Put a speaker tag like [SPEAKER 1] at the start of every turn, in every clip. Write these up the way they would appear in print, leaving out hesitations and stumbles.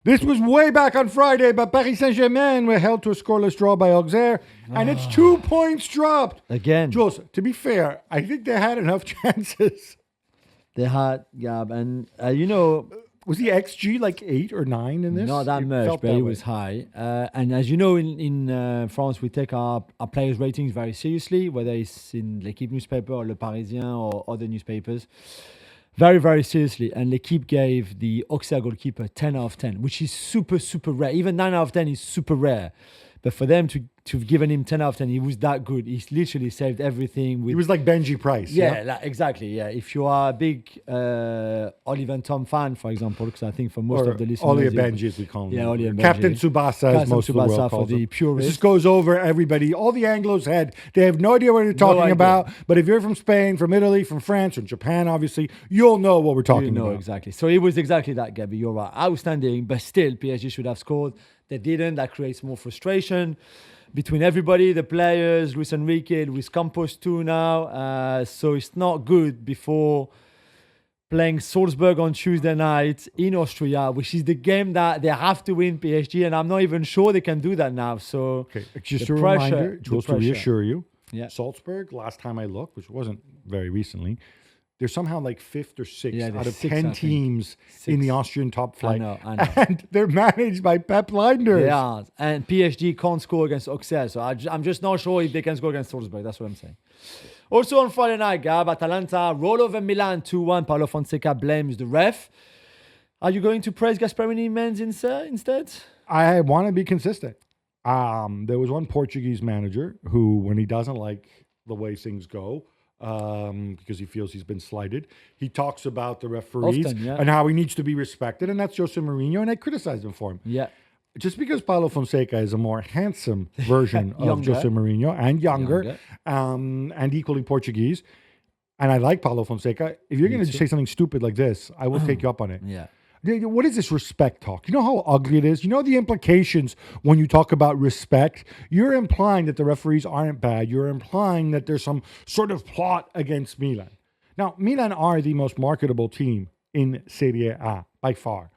[SPEAKER 1] This was way back on Friday, but Paris Saint-Germain were held to a scoreless draw by Auxerre, and it's 2 points dropped.
[SPEAKER 2] Again.
[SPEAKER 1] Jules, to be fair, I think they had enough chances.
[SPEAKER 2] They had, Gab, and
[SPEAKER 1] Was the XG like 8 or 9 in this?
[SPEAKER 2] not that much, but it was high. And as you know, in France, we take our players' ratings very seriously, whether it's in L'Équipe newspaper or Le Parisien or other newspapers. Very, very seriously. And L'Équipe gave the Auxerre goalkeeper 10 out of 10, which is super, super rare. Even 9 out of 10 is super rare. But for them to have given him 10 out of 10, he was that good. He literally saved everything.
[SPEAKER 1] He was like Benji Price.
[SPEAKER 2] Yeah, exactly. Yeah, if you are a big Oliver and Tom fan, for example, because I think for most of the listeners,
[SPEAKER 1] Oli Benji, as we call him.
[SPEAKER 2] Yeah, Oli Benji.
[SPEAKER 1] Captain Tsubasa, as most of the world calls him.
[SPEAKER 2] purists.
[SPEAKER 1] This goes over everybody. All the Anglos head. They have no idea what they're talking about. But if you're from Spain, from Italy, from France, from Japan, obviously, you'll know what we're talking about.
[SPEAKER 2] Exactly. So it was exactly that, Gabby. You're right. Outstanding, but still, PSG should have scored. They didn't. That creates more frustration between everybody, the players, Luis Enrique, Luis Campos too now. So it's not good before playing Salzburg on Tuesday night in Austria, which is the game that they have to win, PSG, and I'm not even sure they can do that now. So
[SPEAKER 1] just a reminder, Jules, to reassure you, Salzburg, last time I looked, which wasn't very recently, they're somehow like 5th or 6th out of 10 teams in the Austrian top flight. I know. And they're managed by Pep Linders.
[SPEAKER 2] Yeah, and PSG can't score against Auxerre. So I'm just not sure if they can score against Salzburg. That's what I'm saying. Also on Friday night, Gab, Atalanta roll over Milan 2-1. Paulo Fonseca blames the ref. Are you going to praise Gasperini Men's instead?
[SPEAKER 1] I want to be consistent. There was one Portuguese manager who, when he doesn't like the way things go, because he feels he's been slighted, he talks about the referees and how he needs to be respected, and that's Jose Mourinho, and I criticize him for him.
[SPEAKER 2] Yeah.
[SPEAKER 1] Just because Paulo Fonseca is a more handsome version of Jose Mourinho and younger. And equally Portuguese, and I like Paulo Fonseca, if you're going to say something stupid like this, I will take you up on it.
[SPEAKER 2] Yeah.
[SPEAKER 1] What is this respect talk? You know how ugly it is? You know the implications when you talk about respect? You're implying that the referees aren't bad. You're implying that there's some sort of plot against Milan. Now, Milan are the most marketable team in Serie A, by far.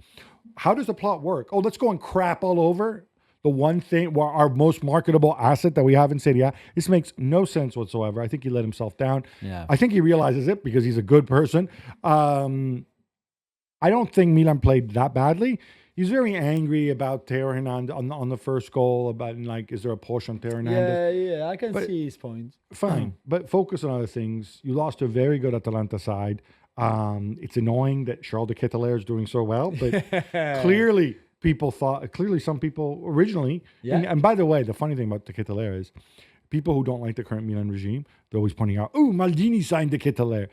[SPEAKER 1] How does the plot work? Oh, let's go and crap all over the one thing, our most marketable asset that we have in Serie A. This makes no sense whatsoever. I think he let himself down.
[SPEAKER 2] Yeah.
[SPEAKER 1] I think he realizes it because he's a good person. I don't think Milan played that badly. He's very angry about Theo Hernandez on the first goal, about like, is there a push on Theo Hernandez?
[SPEAKER 2] Yeah, I can see his point.
[SPEAKER 1] Fine, but focus on other things. You lost to a very good Atalanta side. It's annoying that Charles de Ketelaere is doing so well, but clearly some people originally, and by the way, the funny thing about de Ketelaere is people who don't like the current Milan regime, they're always pointing out, oh, Maldini signed de Ketelaere.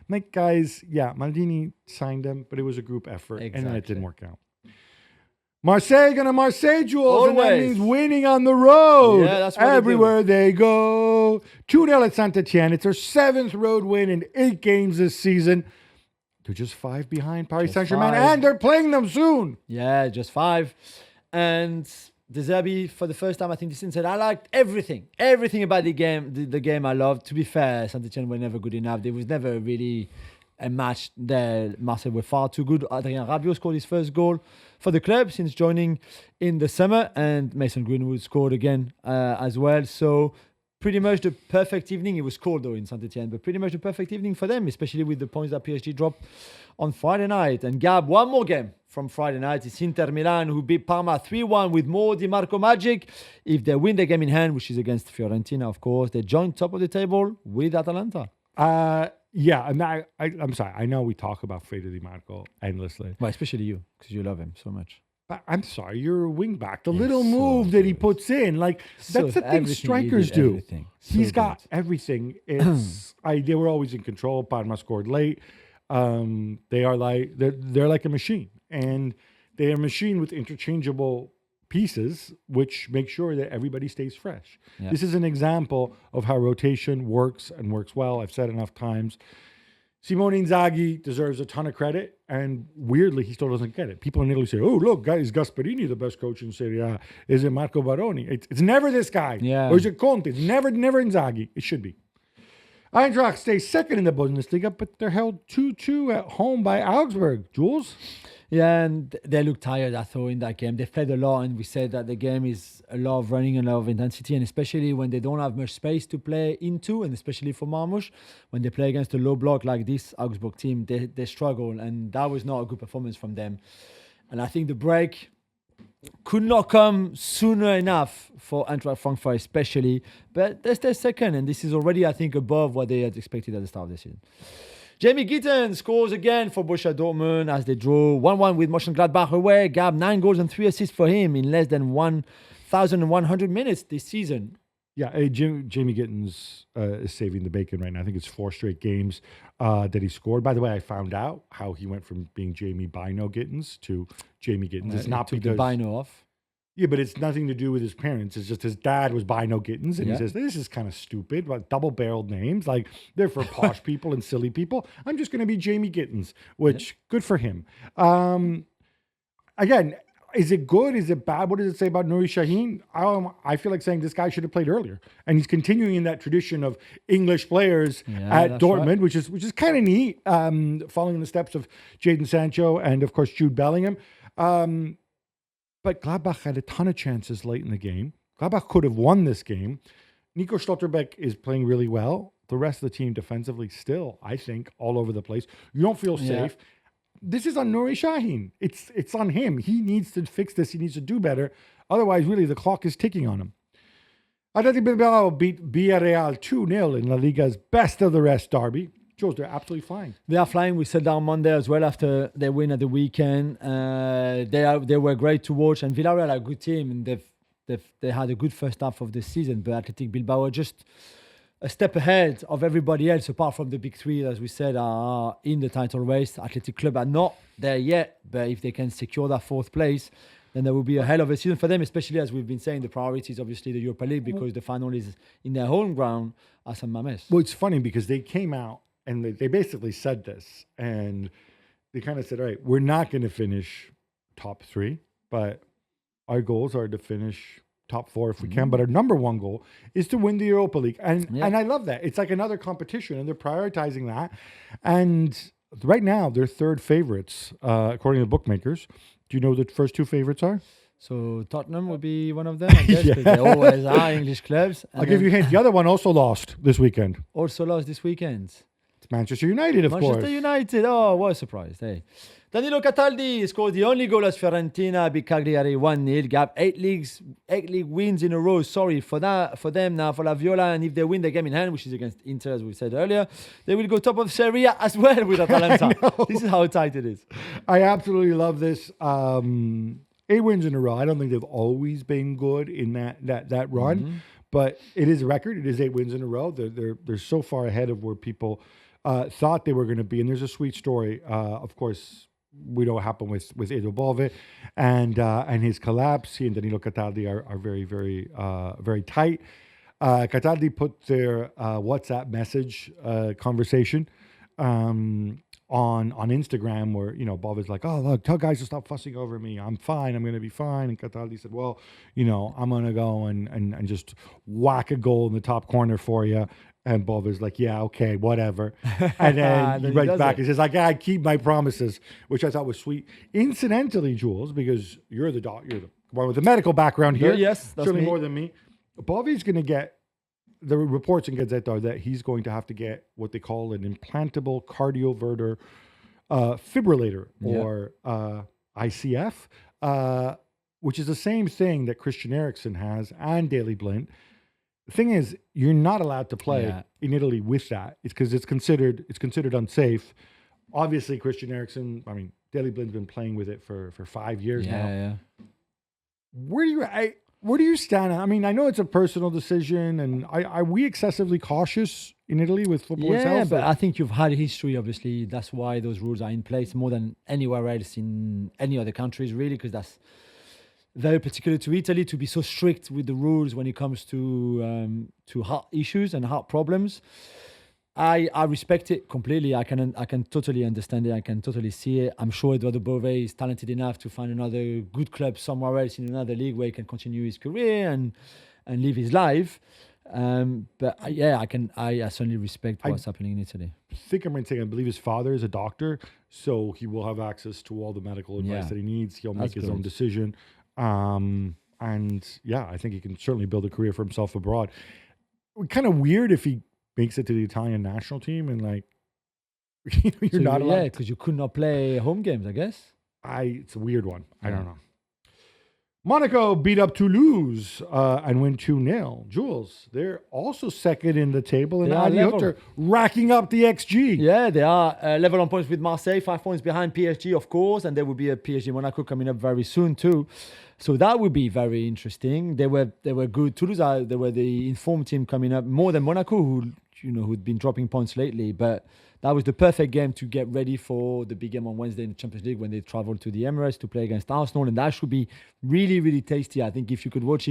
[SPEAKER 1] Like, guys, Maldini signed them, but it was a group effort, and then it didn't work out. Marseille gonna Marseille, Jules, and that means winning on the road.
[SPEAKER 2] Yeah, that's what
[SPEAKER 1] everywhere they go. 2-0 at Saint-Etienne. It's their 7th road win in 8 games this season. They're just 5 behind Paris Saint-Germain, and they're playing them soon.
[SPEAKER 2] Yeah, just 5. And De Zerbi, for the first time, I think this season said, I liked everything about the game. The game I loved. To be fair, Saint-Etienne were never good enough. There was never really a match there. Marseille were far too good. Adrien Rabiot scored his first goal for the club since joining in the summer, and Mason Greenwood scored again as well. So pretty much the perfect evening. It was cold though in Saint-Etienne, but pretty much the perfect evening for them, especially with the points that PSG dropped on Friday night. And Gab, one more game from Friday night. It's Inter Milan, who beat Parma 3-1 with more Di Marco magic. If they win the game in hand, which is against Fiorentina, of course, they join top of the table with Atalanta.
[SPEAKER 1] Yeah, and I'm sorry. I know we talk about Fredo Di Marco endlessly.
[SPEAKER 2] Well, especially you, because you love him so much.
[SPEAKER 1] But I'm sorry, you're a wing back. The little move that he puts in, like, that's the thing strikers do. He's got everything. It's they were always in control. Parma scored late. They're like a machine, and they're a machine with interchangeable pieces, which make sure that everybody stays fresh. Yeah. This is an example of how rotation works and works well. I've said enough times. Simone Inzaghi deserves a ton of credit, and weirdly, he still doesn't get it. People in Italy say, oh, look, is Gasperini the best coach in Serie A? Is it Marco Baroni? It's never this guy.
[SPEAKER 2] Yeah.
[SPEAKER 1] Or is it Conte? It's never Inzaghi. It should be. Eintracht stays second in the Bundesliga, but they're held 2-2 at home by Augsburg. Jules?
[SPEAKER 2] Yeah, and they look tired, I thought, in that game. They played a lot, and we said that the game is a lot of running and a lot of intensity, and especially when they don't have much space to play into, and especially for Marmoush, when they play against a low block like this Augsburg team, they struggle, and that was not a good performance from them. And I think the break could not come sooner enough for Eintracht Frankfurt especially, but they stay second, and this is already, I think, above what they had expected at the start of the season. Jamie Gitten scores again for Borussia Dortmund as they draw 1-1 with Mönchengladbach away. Gab, 9 goals and 3 assists for him in less than 1,100 minutes this season.
[SPEAKER 1] Yeah, Jamie Gittens is saving the bacon right now. I think it's 4 straight games that he scored. By the way, I found out how he went from being Jamie Bino Gittens to Jamie Gittens. It's not because
[SPEAKER 2] the Bino off.
[SPEAKER 1] Yeah, but it's nothing to do with his parents. It's just his dad was Bino Gittens, and he says, this is kind of stupid. Like, double-barreled names. Like, they're for posh people and silly people. I'm just going to be Jamie Gittens, which, good for him. Again, is it good? Is it bad? What does it say about Nuri Sahin? I feel like saying this guy should have played earlier. And he's continuing in that tradition of English players at Dortmund, which is kind of neat, following in the steps of Jadon Sancho and, of course, Jude Bellingham. But Gladbach had a ton of chances late in the game. Gladbach could have won this game. Nico Schlotterbeck is playing really well. The rest of the team defensively still, I think, all over the place. You don't feel safe. This is on Nuri Sahin. It's on him. He needs to fix this. He needs to do better. Otherwise, really, the clock is ticking on him. Athletic Bilbao beat Villarreal 2-0 in La Liga's best of the rest derby. Jules, they're absolutely flying.
[SPEAKER 2] They are flying. We said that on Monday as well after their win at the weekend. They were great to watch, and Villarreal are a good team, and they had a good first half of the season. But Athletic Bilbao are just a step ahead of everybody else, apart from the big three, as we said, are in the title race. Athletic Club are not there yet, but if they can secure that 4th place, then there will be a hell of a season for them, especially as we've been saying, the priority is obviously the Europa League because the final is in their home ground at St. Mamés.
[SPEAKER 1] Well, it's funny because they came out and they basically said this, and they kind of said, all right, we're not going to finish top 3, but our goals are to finish top 4 if we can. But our number 1 goal is to win the Europa League. And I love that. It's like another competition, and they're prioritizing that. And right now, they're 3rd favorites, according to the bookmakers. Do you know what the first 2 favorites are?
[SPEAKER 2] So Tottenham would be one of them, I guess, because they always are English clubs.
[SPEAKER 1] I'll give you a hint. The other one also lost this weekend.
[SPEAKER 2] Also lost this weekend.
[SPEAKER 1] It's Manchester United, of course.
[SPEAKER 2] Manchester United. Oh, what a surprise. Hey. Danilo Cataldi scored the only goal as Fiorentina beat Cagliari 1-0. Gap 8 league wins in a row. Sorry for them now, for La Viola. And if they win the game in hand, which is against Inter, as we said earlier, they will go top of Serie A as well with Atalanta. This is how tight it is.
[SPEAKER 1] I absolutely love this. 8 wins in a row. I don't think they've always been good in that run, but it is a record. It is 8 wins in a row. They're so far ahead of where people thought they were going to be. And there's a sweet story. Of course, we know what happened with Edoardo Bove and his collapse. He and Danilo Cataldi are very, very, very tight. Cataldi put their WhatsApp message conversation on Instagram where, Bove is like, oh, look, tell guys to stop fussing over me. I'm fine. I'm going to be fine. And Cataldi said, well, I'm going to go and just whack a goal in the top corner for you. And Bove is like, yeah, okay, whatever. And then he writes back. He says, like, I keep my promises, which I thought was sweet. Incidentally, Jules, because you're the one with the medical background here.
[SPEAKER 2] Yes, that's
[SPEAKER 1] certainly
[SPEAKER 2] me.
[SPEAKER 1] More than me. Bove's going to get, the reports in Gazette are that he's going to have to get what they call an implantable cardioverter fibrillator, or ICF, which is the same thing that Christian Eriksen has and Daley Blind. The thing is, you're not allowed to play in Italy with that. It's because it's considered unsafe. Obviously, Christian Eriksen, Daley Blind's been playing with it for 5 years now.
[SPEAKER 2] Yeah.
[SPEAKER 1] Where do you stand? I know it's a personal decision, and are we excessively cautious in Italy with footballers' health?
[SPEAKER 2] Yeah, but I think you've had history, obviously. That's why those rules are in place more than anywhere else in any other countries, really, because that's very particular to Italy to be so strict with the rules when it comes to heart issues and heart problems. I respect it completely. I can totally understand it. I can totally see it. I'm sure Edoardo Bove is talented enough to find another good club somewhere else in another league where he can continue his career and live his life. But I certainly respect what's happening in Italy.
[SPEAKER 1] I think I'm right saying I believe his father is a doctor, so he will have access to all the medical advice that he needs. He'll make his own decision. And yeah, I think he can certainly build a career for himself abroad. Kind of weird if he makes it to the Italian national team and like you're not allowed.
[SPEAKER 2] Yeah, because you could not play home games, I guess.
[SPEAKER 1] It's a weird one. I don't know. Monaco beat up Toulouse and win 2-0. Jules, they're also second in the table, and Adi Hutter racking up the XG.
[SPEAKER 2] Yeah, they are level on points with Marseille, 5 points behind PSG, of course, and there will be a PSG Monaco coming up very soon too. So that would be very interesting. They were good. Toulouse, they were the informed team coming up more than Monaco, who'd been dropping points lately, but. That was the perfect game to get ready for the big game on Wednesday in the Champions League when they travel to the Emirates to play against Arsenal. And that should be really, really tasty. I think if you could watch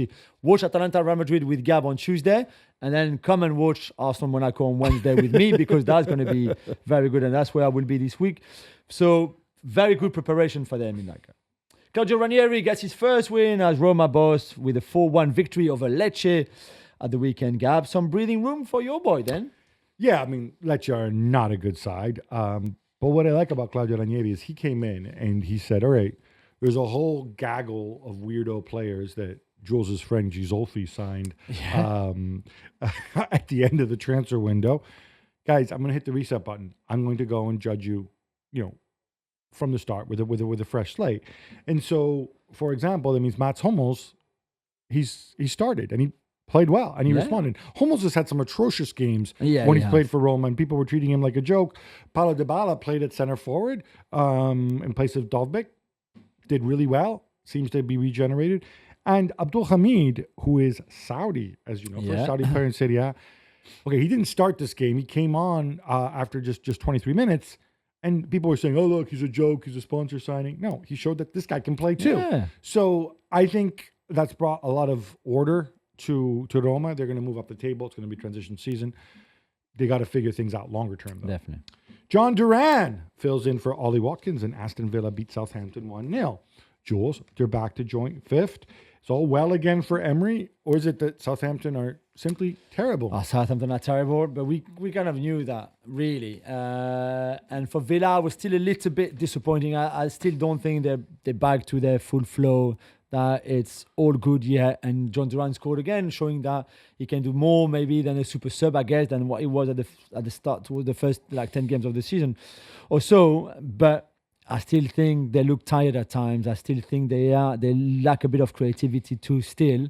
[SPEAKER 2] Atalanta Real Madrid with Gab on Tuesday and then come and watch Arsenal Monaco on Wednesday with me because that's going to be very good. And that's where I will be this week. So very good preparation for them in that game. Claudio Ranieri gets his first win as Roma boss with a 4-1 victory over Lecce at the weekend. Gab, some breathing room for your boy then?
[SPEAKER 1] Yeah, I mean, Lecce are not a good side. But what I like about Claudio Ranieri is he came in and he said, all right, there's a whole gaggle of weirdo players that Jules' friend Gisolfi signed at the end of the transfer window. Guys, I'm going to hit the reset button. I'm going to go and judge you, from the start with a fresh slate. And so, for example, that means Mats Hummels, he started and he played well, and he responded. Hummels has had some atrocious games when he's played for Roma, and people were treating him like a joke. Paulo Dybala played at center forward in place of Dovbyk. Did really well. Seems to be regenerated. And Abdul Hamid, who is Saudi, as you know, first Saudi player in Serie A. Okay, he didn't start this game. He came on after just 23 minutes, and people were saying, oh, look, he's a joke. He's a sponsor signing. No, he showed that this guy can play too. Yeah. So I think that's brought a lot of order to Roma. They're going to move up the table. It's going to be transition season. They got to figure things out longer term, though.
[SPEAKER 2] Definitely.
[SPEAKER 1] John Duran fills in for Ollie Watkins, and Aston Villa beat Southampton 1-0. Jules, they're back to joint fifth. It's all well again for Emery, or is it that Southampton are simply terrible?
[SPEAKER 2] Southampton are terrible, but we kind of knew that, really. And for Villa, I was still a little bit disappointing. I still don't think they're back to their full flow, that it's all good yet. And John Duran scored again, showing that he can do more maybe than a super sub, I guess, than what he was at the start towards the first 10 games of the season or so. But I still think they look tired at times. I still think they lack a bit of creativity too still.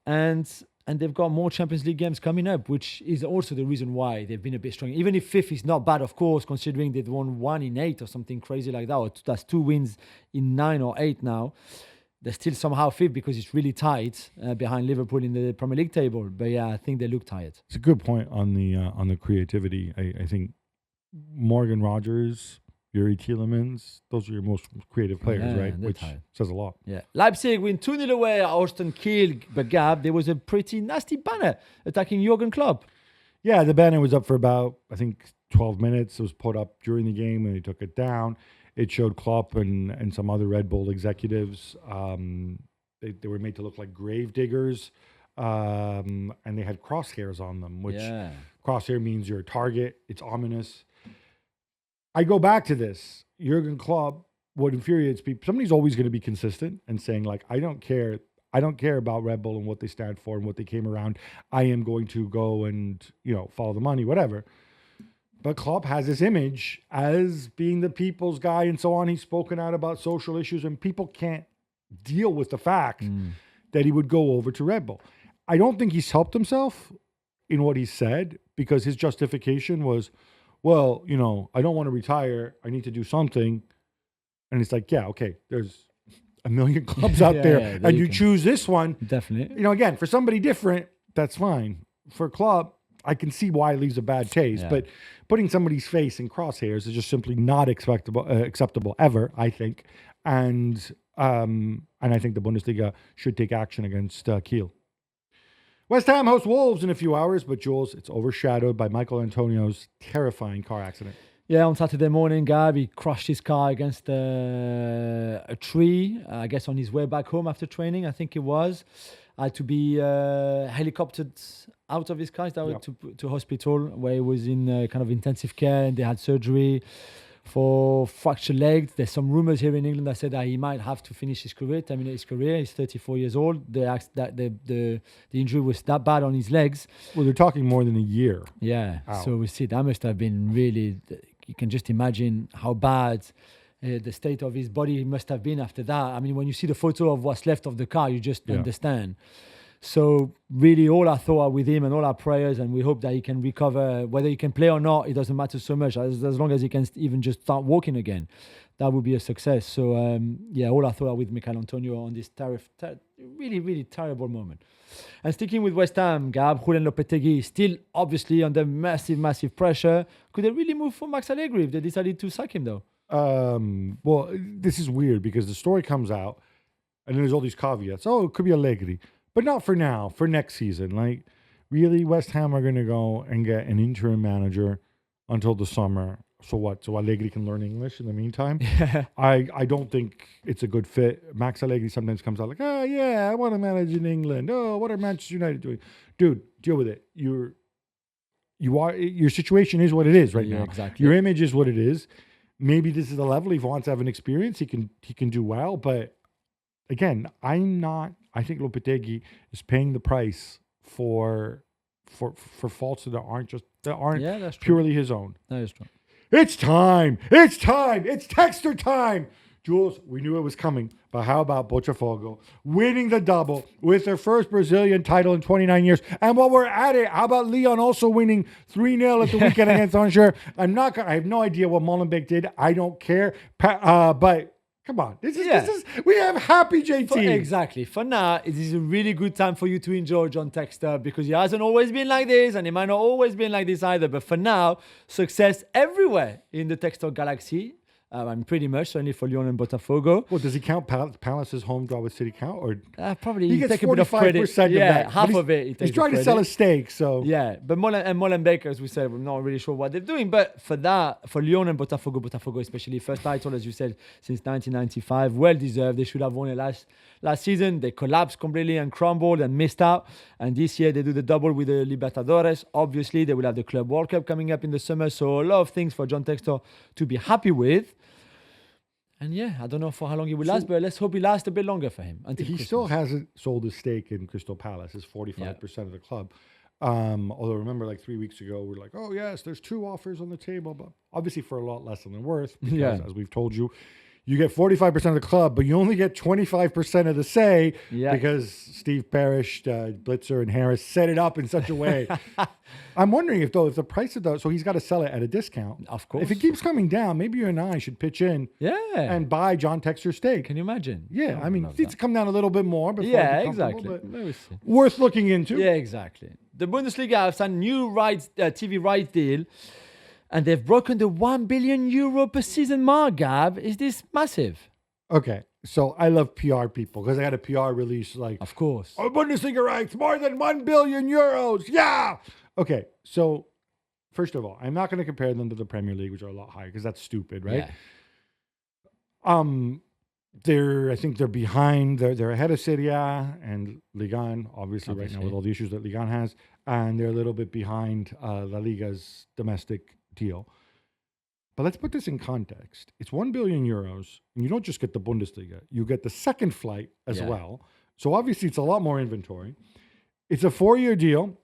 [SPEAKER 2] And they've got more Champions League games coming up, which is also the reason why they've been a bit strong. Even if fifth is not bad, of course, considering they've won 1 in 8 or something crazy like that, or that's 2 wins in 9 or 8 now. They're still somehow fifth because it's really tight behind Liverpool in the Premier League table. But yeah, I think they look tired.
[SPEAKER 1] It's a good point on the creativity. I think Morgan Rogers, Yuri Tielemans, those are your most creative players, right? Which says a lot.
[SPEAKER 2] Yeah. Leipzig win 2-0 away at Austin Kiel. But Gab, there was a pretty nasty banner attacking Jurgen Klopp.
[SPEAKER 1] Yeah, the banner was up for about, I think, 12 minutes. It was put up during the game and they took it down. It showed Klopp and some other Red Bull executives. They were made to look like grave diggers. And they had crosshairs on them, which crosshair means you're a target. It's ominous. I go back to this. Jurgen Klopp, what infuriates people, somebody's always going to be consistent and saying, like, I don't care about Red Bull and what they stand for and what they came around. I am going to go and, follow the money, whatever. But Klopp has this image as being the people's guy and so on. He's spoken out about social issues, and people can't deal with the fact that he would go over to Red Bull. I don't think he's helped himself in what he said, because his justification was, well, I don't want to retire. I need to do something. And it's like, yeah, okay, there's a million clubs out there, and you choose this one.
[SPEAKER 2] Definitely.
[SPEAKER 1] Again, for somebody different, that's fine. For Klopp, I can see why it leaves a bad taste, but putting somebody's face in crosshairs is just simply not acceptable ever, I think. And I think the Bundesliga should take action against Kiel. West Ham hosts Wolves in a few hours, but Jules, it's overshadowed by Michael Antonio's terrifying car accident.
[SPEAKER 2] Yeah, on Saturday morning, Gab, he crashed his car against a tree, I guess on his way back home after training, I think it was. Had to be helicoptered out of his car to hospital where he was in kind of intensive care, and they had surgery for fractured legs. There's some rumors here in England that said that he might have to finish his career, terminate his career. He's 34 years old. They asked that the injury was that bad on his legs.
[SPEAKER 1] Well, they're talking more than a year.
[SPEAKER 2] Yeah.
[SPEAKER 1] Out.
[SPEAKER 2] So we see that must have been really. You can just imagine how bad the state of his body must have been after that. I mean, when you see the photo of what's left of the car, you just understand. So really, all our thought are with him and all our prayers, and we hope that he can recover. Whether he can play or not, it doesn't matter so much. As long as he can even just start walking again, that would be a success. So all our thought are with Michail Antonio on this really, really terrible moment. And sticking with West Ham, Gab, Julien Lopetegui is still obviously under massive pressure. Could they really move for Max Allegri if they decided to sack him though?
[SPEAKER 1] Well, this is weird because the story comes out and there's all these caveats. Oh, it could be Allegri, but not for now, for next season. Like, really, West Ham are going to go and get an interim manager until the summer. So what? So Allegri can learn English in the meantime? I don't think it's a good fit. Max Allegri sometimes comes out like, oh, yeah, I want to manage in England. Oh, what are Manchester United doing? Dude, deal with it. Your situation is what it is right now.
[SPEAKER 2] Exactly.
[SPEAKER 1] Your image is what it is. Maybe this is the level. If he wants to have an experience, he can do well. But again, I think Lopetegui is paying the price for faults that aren't purely his own.
[SPEAKER 2] That is true.
[SPEAKER 1] It's time. It's Texter time. Jules, we knew it was coming, but how about Botafogo winning the double with their first Brazilian title in 29 years? And while we're at it, how about Leon also winning 3-0 at the weekend against Angers? I have no idea what Molenbeek did. I don't care. But come on, this is we have happy JT.
[SPEAKER 2] Exactly. For now, it is a really good time for you to enjoy John Texter because he hasn't always been like this and he might not always been like this either. But for now, success everywhere in the Texter galaxy. I'm pretty much, certainly for Lyon and Botafogo.
[SPEAKER 1] Well, does he count Palace's home draw with City count? Or
[SPEAKER 2] probably
[SPEAKER 1] he gets 45% of that.
[SPEAKER 2] Half of it.
[SPEAKER 1] He's trying to sell a stake, so.
[SPEAKER 2] Yeah, but Molenbeek, as we said, we're not really sure what they're doing. But for Lyon and Botafogo especially, first title, as you said, since 1995, well deserved. They should have won it last season. They collapsed completely and crumbled and missed out. And this year they do the double with the Libertadores. Obviously, they will have the Club World Cup coming up in the summer. So a lot of things for John Textor to be happy with. And I don't know for how long he will last, but let's hope he lasts a bit longer for him. Until Christmas.
[SPEAKER 1] Still hasn't sold his stake in Crystal Palace. It's 45% of the club. Although remember, like 3 weeks ago, we were like, oh, yes, there's 2 offers on the table, but obviously for a lot less than they're worth. Because as we've told you, you get 45% of the club, but you only get 25% of the say because Steve Parrish, Blitzer, and Harris set it up in such a way. I'm wondering if the price of so he's got to sell it at a discount.
[SPEAKER 2] Of course.
[SPEAKER 1] If it keeps coming down, maybe you and I should pitch in and buy John Texter's stake.
[SPEAKER 2] Can you imagine?
[SPEAKER 1] Yeah, I mean, it needs to come down a little bit more.
[SPEAKER 2] Exactly.
[SPEAKER 1] Worth looking into.
[SPEAKER 2] Yeah, exactly. The Bundesliga have signed new TV rights deal. And they've broken the €1 billion per season mark, Gab. Is this massive?
[SPEAKER 1] Okay, so I love PR people because I had a PR release like...
[SPEAKER 2] Of course.
[SPEAKER 1] Oh, Bundesliga rights, more than €1 billion. Yeah! Okay, so first of all, I'm not going to compare them to the Premier League, which are a lot higher because that's stupid, right?
[SPEAKER 2] Yeah.
[SPEAKER 1] I think they're behind. They're ahead of Serie A and Ligue 1, obviously right now with all the issues that Ligue 1 has. And they're a little bit behind La Liga's domestic deal. But let's put this in context. It's €1 billion, and you don't just get the Bundesliga. You get the second flight as well. So obviously it's a lot more inventory. It's a 4-year deal,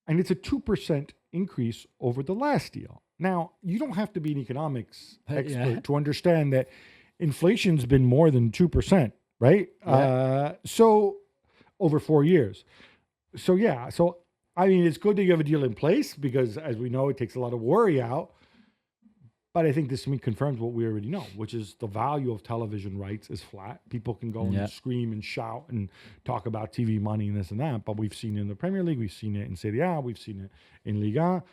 [SPEAKER 1] and it's a 2% increase over the last deal. Now, you don't have to be an economics expert to understand that inflation's been more than 2%, right? Yeah. So over 4 years. So I mean, it's good that you have a deal in place because, as we know, it takes a lot of worry out. But I think this confirms what we already know, which is the value of television rights is flat. People can go and scream and shout and talk about TV money and this and that. But we've seen it in the Premier League. We've seen it in Serie A. We've seen it in Liga.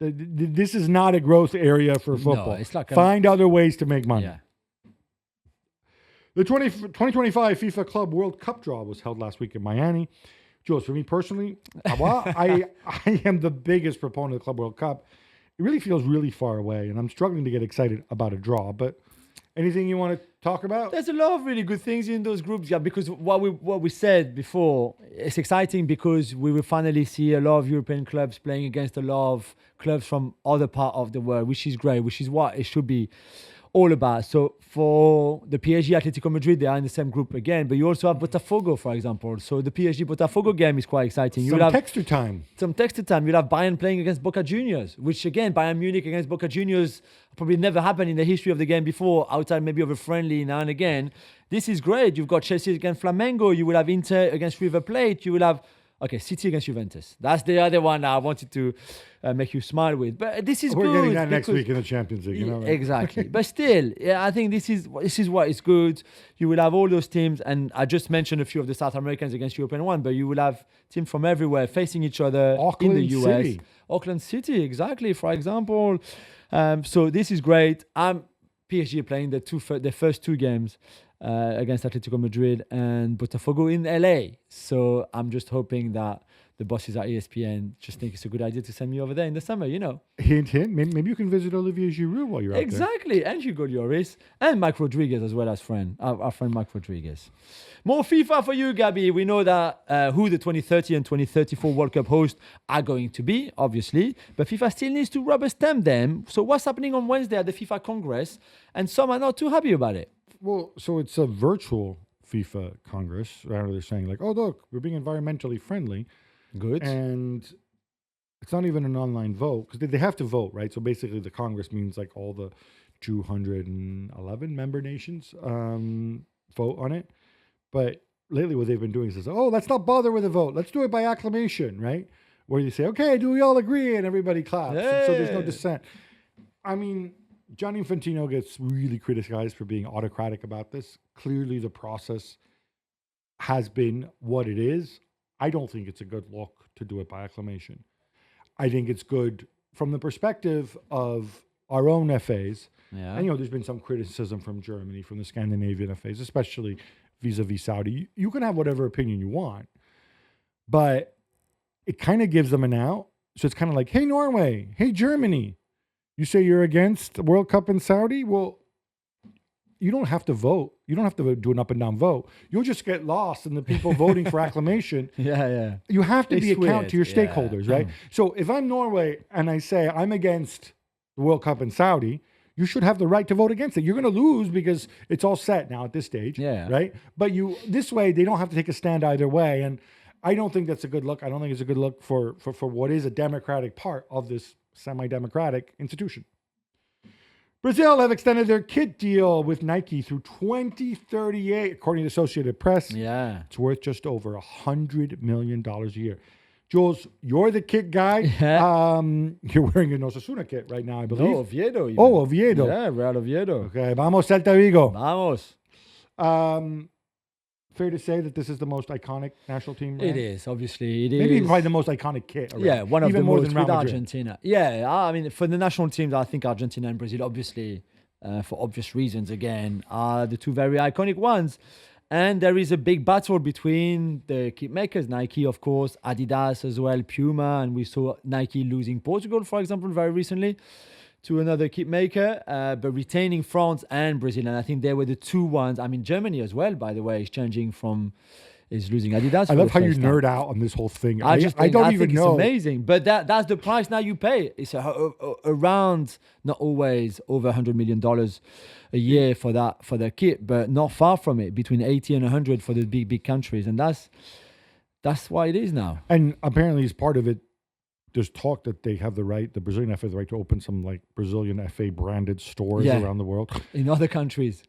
[SPEAKER 1] This is not a growth area for football.
[SPEAKER 2] No, it's like
[SPEAKER 1] Find other ways to make money.
[SPEAKER 2] Yeah.
[SPEAKER 1] The 2025 FIFA Club World Cup draw was held last week in Miami. Jules, for me personally, I am the biggest proponent of the Club World Cup. it really feels really far away, and I'm struggling to get excited about a draw. But anything you want to talk about?
[SPEAKER 2] There's a lot of really good things in those groups, yeah. Because what we said before, it's exciting because we will finally see a lot of European clubs playing against a lot of clubs from other part of the world, which is great, which is what it should be all about. So for the PSG Atletico Madrid, they are in the same group again, but you also have Botafogo, for example. So the PSG Botafogo game is quite exciting.
[SPEAKER 1] Some texture time.
[SPEAKER 2] You'll have Bayern playing against Boca Juniors, which again, Bayern Munich against Boca Juniors probably never happened in the history of the game before, outside maybe of a friendly now and again. This is great. You've got Chelsea against Flamengo. You will have Inter against River Plate. You will have City against Juventus. That's the other one I wanted to make you smile with. But this is good.
[SPEAKER 1] We're getting that next week in the Champions League.
[SPEAKER 2] Exactly. But still, I think this is what is good. You will have all those teams, and I just mentioned a few of the South Americans against European one, but you will have teams from everywhere facing each other in the US.
[SPEAKER 1] City.
[SPEAKER 2] Auckland City, exactly, for example. So this is great. PSG are playing the first two games against Atletico Madrid and Botafogo in LA. So I'm just hoping that the bosses at ESPN just think it's a good idea to send me over there in the summer,
[SPEAKER 1] Hint, hint. Maybe you can visit Olivier Giroud while you're out there.
[SPEAKER 2] Exactly. And Hugo Lloris and Mike Rodriguez as well as our friend Mike Rodriguez. More FIFA for you, Gabby. We know that who the 2030 and 2034 World Cup hosts are going to be, obviously. But FIFA still needs to rubber stamp them. So what's happening on Wednesday at the FIFA Congress? And some are not too happy about it.
[SPEAKER 1] Well, so it's a virtual FIFA Congress. They're saying like, oh, look, we're being environmentally friendly.
[SPEAKER 2] Good.
[SPEAKER 1] And it's not even an online vote because they have to vote, right? So basically the Congress means like all the 211 member nations vote on it. But lately what they've been doing is, oh, let's not bother with a vote. Let's do it by acclamation, right? Where you say, okay, do we all agree? And everybody claps.
[SPEAKER 2] Hey.
[SPEAKER 1] So there's no dissent. I mean, Gianni Infantino gets really criticized for being autocratic about this. Clearly the process has been what it is. I don't think it's a good look to do it by acclamation. I think it's good from the perspective of our own FAs.
[SPEAKER 2] Yeah.
[SPEAKER 1] And, there's been some criticism from Germany, from the Scandinavian FAs, especially vis-a-vis Saudi. You can have whatever opinion you want, but it kind of gives them an out. So it's kind of like, hey, Norway, hey, Germany, you say you're against the World Cup in Saudi? Well, you don't have to vote. You don't have to do an up and down vote. You'll just get lost in the people voting for acclamation.
[SPEAKER 2] Yeah.
[SPEAKER 1] You have to be accountable to your stakeholders, right? So if I'm Norway and I say I'm against the World Cup in Saudi, you should have the right to vote against it. You're going to lose because it's all set now at this stage, right? But this way, they don't have to take a stand either way. And I don't think that's a good look. I don't think it's a good look for what is a democratic part of this semi-democratic institution. Brazil have extended their kit deal with Nike through 2038, according to Associated Press.
[SPEAKER 2] Yeah.
[SPEAKER 1] It's worth just over $100 million a year. Jules, you're the kit guy.
[SPEAKER 2] Yeah.
[SPEAKER 1] You're wearing an Osasuna kit right now, I believe.
[SPEAKER 2] No, Oviedo. Even.
[SPEAKER 1] Oh, Oviedo.
[SPEAKER 2] Yeah, Real Oviedo.
[SPEAKER 1] Okay, vamos Celta Vigo.
[SPEAKER 2] Vamos.
[SPEAKER 1] Fair to say that this is the most iconic national team brand?
[SPEAKER 2] It is, obviously. It is.
[SPEAKER 1] Maybe probably the most iconic kit around.
[SPEAKER 2] Yeah, one of
[SPEAKER 1] even
[SPEAKER 2] the
[SPEAKER 1] more
[SPEAKER 2] most
[SPEAKER 1] than Real
[SPEAKER 2] with
[SPEAKER 1] Madrid.
[SPEAKER 2] Argentina. Yeah, I mean, for the national teams, I think Argentina and Brazil, obviously, for obvious reasons, again, are the two very iconic ones. And there is a big battle between the kit makers, Nike, of course, Adidas as well, Puma, and we saw Nike losing Portugal, for example, very recently to another kit maker, but retaining France and Brazil. And I think they were the two ones. I mean, Germany as well, by the way, is losing Adidas.
[SPEAKER 1] I love how you nerd out on this whole thing.
[SPEAKER 2] I don't even know. It's amazing. But that's the price now you pay. It's around, not always, over $100 million a year for that kit, but not far from it, between 80 and 100 for the big countries. And that's why it is now.
[SPEAKER 1] And apparently as part of it, there's talk that they have the Brazilian FA has the right to open some like Brazilian FA branded stores around the world.
[SPEAKER 2] In other countries.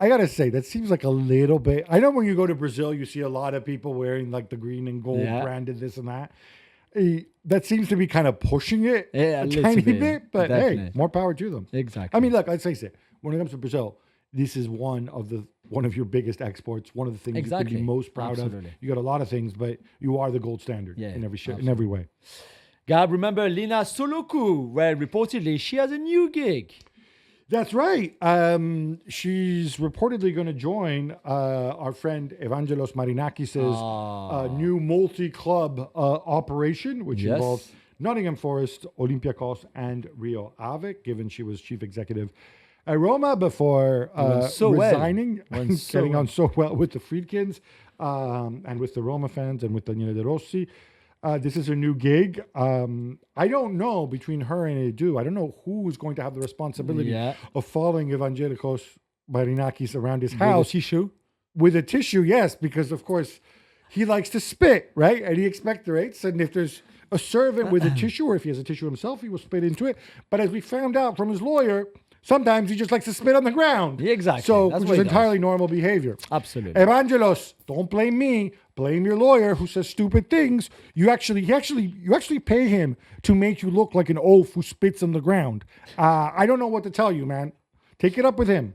[SPEAKER 1] I got to say, that seems like a little bit. I know when you go to Brazil, you see a lot of people wearing like the green and gold branded this and that. That seems to be kind of pushing it a tiny bit, but definitely. Hey, more power to them.
[SPEAKER 2] Exactly.
[SPEAKER 1] I mean, look, let's face it. When it comes to Brazil, this is one of your biggest exports, one of the things you can be most proud of. You got a lot of things, but you are the gold standard in every way.
[SPEAKER 2] Gab, remember Lina Salukou, where reportedly she has a new gig.
[SPEAKER 1] That's right. She's reportedly going to join our friend Evangelos Marinakis' new multi-club operation, which involves Nottingham Forest, Olympiacos, and Rio Ave, given she was chief executive at Roma before resigning and getting on so well with the Friedkins and with the Roma fans and with Daniele De Rossi. This is her new gig. I don't know, between her and Edu, I don't know who is going to have the responsibility of following Evangelikos Marinakis around his house.
[SPEAKER 2] With a tissue?
[SPEAKER 1] With a tissue, yes, because of course he likes to spit, right? And he expectorates. And if there's a servant with a tissue, or if he has a tissue himself, he will spit into it. But as we found out from his lawyer, sometimes he just likes to spit on the ground.
[SPEAKER 2] Yeah, exactly.
[SPEAKER 1] So, which is entirely normal behavior.
[SPEAKER 2] Absolutely.
[SPEAKER 1] Evangelos, don't blame me. Blame your lawyer who says stupid things. You actually pay him to make you look like an oaf who spits on the ground. I don't know what to tell you, man. Take it up with him.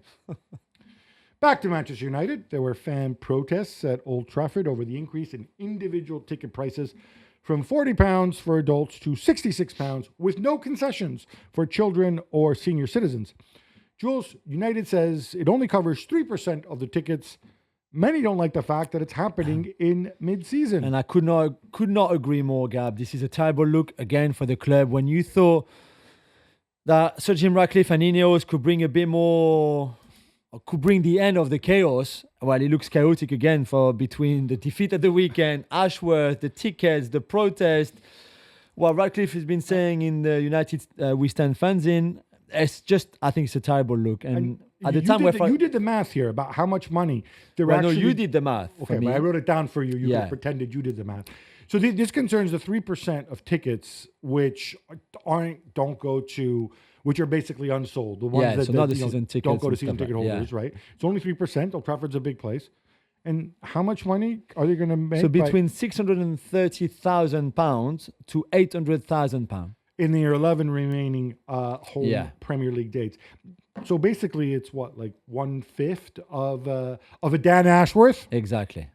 [SPEAKER 1] Back to Manchester United. There were fan protests at Old Trafford over the increase in individual ticket prices from £40 for adults to £66 with no concessions for children or senior citizens. Jules, United says it only covers 3% of the tickets. Many don't like the fact that it's happening in mid-season.
[SPEAKER 2] And I could not agree more, Gab. This is a terrible look again for the club. When you thought that Sir Jim Ratcliffe and Ineos could bring a bit more, or could bring the end of the chaos, well, it looks chaotic again for between the defeat at the weekend, Ashworth, the tickets, the protest. What Ratcliffe has been saying in the United We Stand fanzine, it's just, I think it's a terrible look. And at the time,
[SPEAKER 1] you did the math here about how much money there
[SPEAKER 2] well, actually. No, you did the math.
[SPEAKER 1] Okay, but I wrote it down for you. You pretended you did the math. So this concerns the 3% of tickets which which are basically unsold. The ones that don't go to season ticket holders, right? It's only 3%. Old Trafford's a big place. And how much money are they going to make?
[SPEAKER 2] So between £630,000 to £800,000
[SPEAKER 1] in the 11 remaining home Premier League dates. So basically, it's what, like 1/5 of a Dan Ashworth?
[SPEAKER 2] Exactly.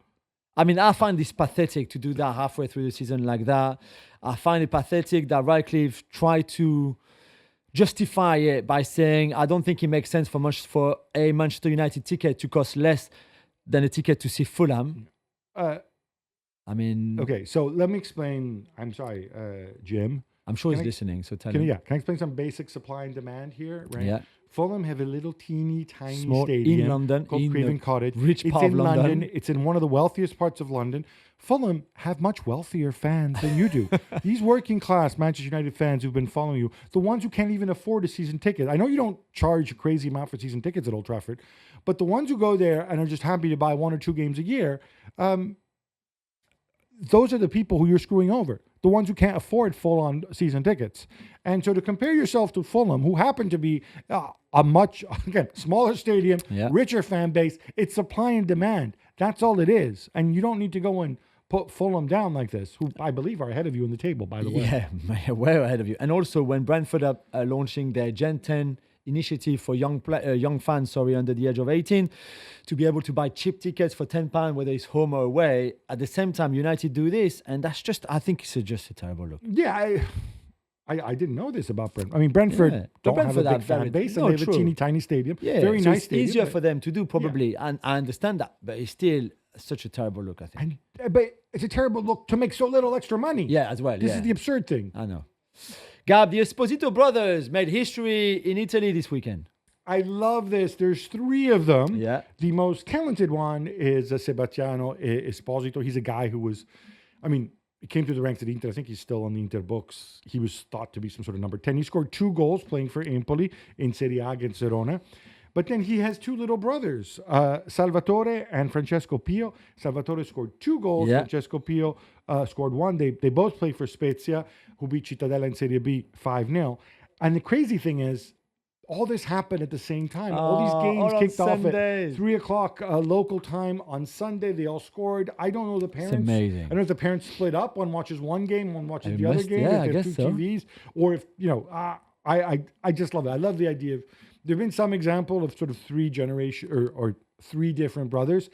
[SPEAKER 2] I mean, I find this pathetic to do that halfway through the season like that. I find it pathetic that Ratcliffe tried to justify it by saying, I don't think it makes sense for a Manchester United ticket to cost less than a ticket to see Fulham. I mean...
[SPEAKER 1] Okay, so let me explain. I'm sorry, Jim.
[SPEAKER 2] I'm sure he's listening, so tell him.
[SPEAKER 1] Can I explain some basic supply and demand here? Right?
[SPEAKER 2] Yeah.
[SPEAKER 1] Fulham have a little tiny
[SPEAKER 2] Small,
[SPEAKER 1] stadium
[SPEAKER 2] in London,
[SPEAKER 1] called Craven Cottage.
[SPEAKER 2] Rich part of London.
[SPEAKER 1] It's in one of the wealthiest parts of London. Fulham have much wealthier fans than you do. These working class Manchester United fans who've been following you, the ones who can't even afford a season ticket. I know you don't charge a crazy amount for season tickets at Old Trafford, but the ones who go there and are just happy to buy 1 or 2 games a year, those are the people who you're screwing over. The ones who can't afford full-on season tickets. And so to compare yourself to Fulham, who happen to be a much, again, smaller stadium, richer fan base, it's supply and demand. That's all it is. And you don't need to go and put Fulham down like this, who I believe are ahead of you in the table, by the way.
[SPEAKER 2] Yeah, way ahead of you. And also when Brentford are launching their Gen 10 initiative for young fans, under the age of 18, to be able to buy cheap tickets for £10, whether it's home or away. At the same time, United do this, and that's just, I think it's just a terrible look.
[SPEAKER 1] Yeah, I didn't know this about Brentford. I mean, Brentford don't have a big fan base, and they have a teeny tiny stadium.
[SPEAKER 2] Yeah,
[SPEAKER 1] very nice stadium.
[SPEAKER 2] It's easier for them to do, probably, and I understand that, but it's still such a terrible look, I think.
[SPEAKER 1] But it's a terrible look to make so little extra money.
[SPEAKER 2] Yeah, as well.
[SPEAKER 1] This is the absurd thing.
[SPEAKER 2] I know. Gab, the Esposito brothers made history in Italy this weekend.
[SPEAKER 1] I love this. There's 3 of them.
[SPEAKER 2] Yeah.
[SPEAKER 1] The most talented one is Sebastiano Esposito. He's a guy who was, he came through the ranks at Inter. I think he's still on the Inter books. He was thought to be some sort of number 10. He scored 2 goals playing for Empoli in Serie A against Verona. But then he has 2 little brothers, Salvatore and Francesco Pio. Salvatore scored 2 goals.
[SPEAKER 2] Yeah.
[SPEAKER 1] Francesco Pio scored 1. They both play for Spezia, who beat Cittadella in Serie B 5-0. And the crazy thing is, all this happened at the same time. All these games kicked off at 3 o'clock local time on Sunday. They all scored. I don't know the parents.
[SPEAKER 2] It's amazing.
[SPEAKER 1] I don't know if the parents split up. One watches one game, one watches the other game.
[SPEAKER 2] Yeah,
[SPEAKER 1] if
[SPEAKER 2] I guess
[SPEAKER 1] 2
[SPEAKER 2] so.
[SPEAKER 1] TVs. Or if, I just love it. I love the idea of, there have been some example of sort of 3 or 3 different brothers.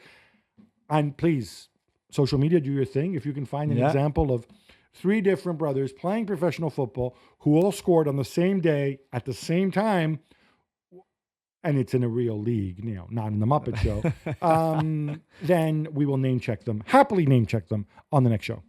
[SPEAKER 1] And please, social media, do your thing. If you can find an example of 3 different brothers playing professional football who all scored on the same day at the same time, and it's in a real league, not in the Muppet Show, then we will happily name check them on the next show.